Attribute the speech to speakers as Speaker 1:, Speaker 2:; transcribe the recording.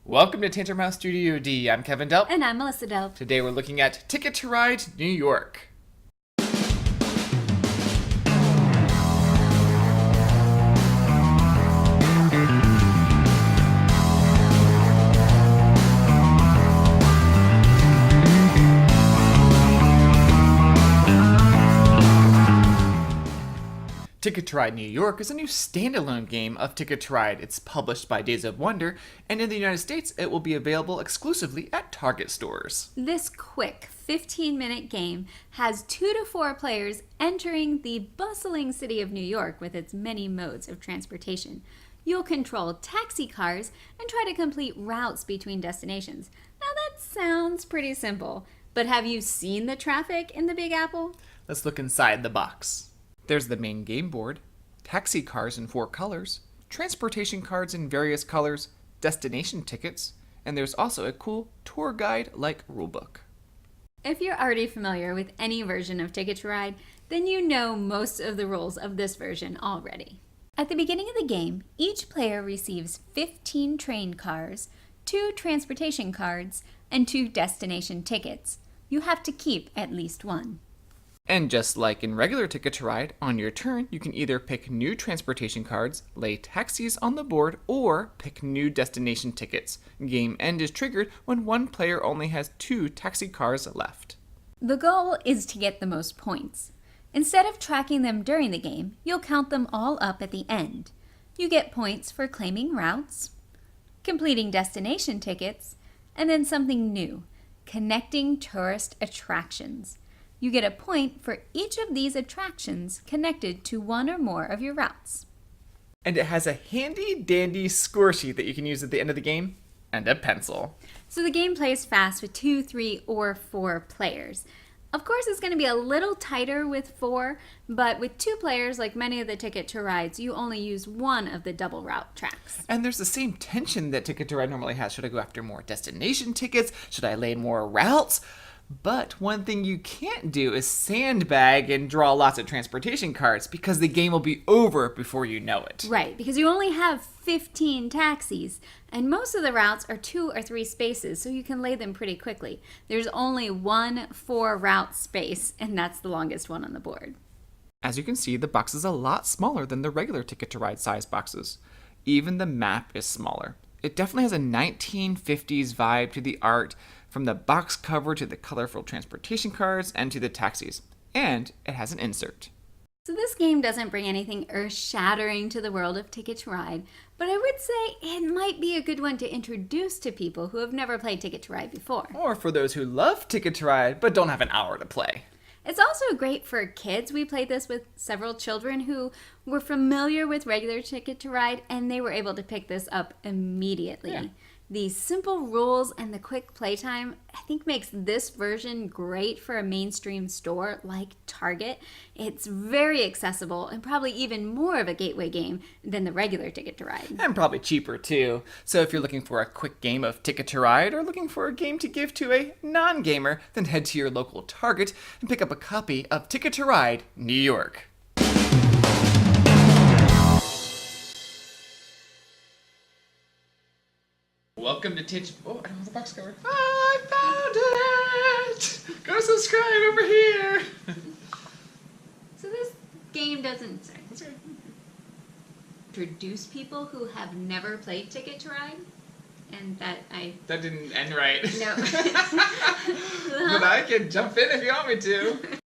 Speaker 1: Welcome to Tangermouse Studio D. I'm Kevin Delp.
Speaker 2: And I'm Melissa Delp.
Speaker 1: Today we're looking at Ticket to Ride New York. Ticket to Ride New York is a new standalone game of Ticket to Ride. It's published by Days of Wonder, and in the United States it will be available exclusively at Target stores.
Speaker 2: This quick 15-minute game has 2 to 4 players entering the bustling city of New York with its many modes of transportation. You'll control taxi cars and try to complete routes between destinations. Now that sounds pretty simple, but have you seen the traffic in the Big Apple?
Speaker 1: Let's look inside the box. There's the main game board, taxi cars in 4 colors, transportation cards in various colors, destination tickets, and there's also a cool tour guide-like rulebook.
Speaker 2: If you're already familiar with any version of Ticket to Ride, then you know most of the rules of this version already. At the beginning of the game, each player receives 15 train cars, 2 transportation cards, and 2 destination tickets. You have to keep at least one.
Speaker 1: And just like in regular Ticket to Ride, on your turn, you can either pick new transportation cards, lay taxis on the board, or pick new destination tickets. Game end is triggered when one player only has 2 taxi cars left.
Speaker 2: The goal is to get the most points. Instead of tracking them during the game, you'll count them all up at the end. You get points for claiming routes, completing destination tickets, and then something new, connecting tourist attractions. You get a point for each of these attractions connected to one or more of your routes.
Speaker 1: And it has a handy dandy score sheet that you can use at the end of the game, and a pencil.
Speaker 2: So the game plays fast with 2, 3, or 4 players. Of course, it's going to be a little tighter with 4, but with 2 players, like many of the Ticket to Rides, you only use one of the double route tracks.
Speaker 1: And there's the same tension that Ticket to Ride normally has. Should I go after more destination tickets? Should I lay more routes? But one thing you can't do is sandbag and draw lots of transportation cards because the game will be over before you know it.
Speaker 2: Right, because you only have 15 taxis, and most of the routes are 2 or 3 spaces, so you can lay them pretty quickly. There's only one 4-route space, and that's the longest one on the board.
Speaker 1: As you can see, the box is a lot smaller than the regular Ticket to Ride size boxes. Even the map is smaller. It definitely has a 1950s vibe to the art, from the box cover to the colorful transportation cards and to the taxis. And it has an insert.
Speaker 2: So this game doesn't bring anything earth-shattering to the world of Ticket to Ride, but I would say it might be a good one to introduce to people who have never played Ticket to Ride before.
Speaker 1: Or for those who love Ticket to Ride but don't have an hour to play.
Speaker 2: It's also great for kids. We played this with several children who were familiar with regular Ticket to Ride, and they were able to pick this up immediately. Yeah. The simple rules and the quick playtime, I think, makes this version great for a mainstream store like Target. It's very accessible and probably even more of a gateway game than the regular Ticket to Ride.
Speaker 1: And probably cheaper too. So if you're looking for a quick game of Ticket to Ride or looking for a game to give to a non-gamer, then head to your local Target and pick up a copy of Ticket to Ride New York. Welcome to Teach. Oh, I don't have the box cover. I found it! Go subscribe over here!
Speaker 2: So this game doesn't introduce people who have never played Ticket to Ride, and
Speaker 1: That didn't end right.
Speaker 2: No.
Speaker 1: But I can jump in if you want me to.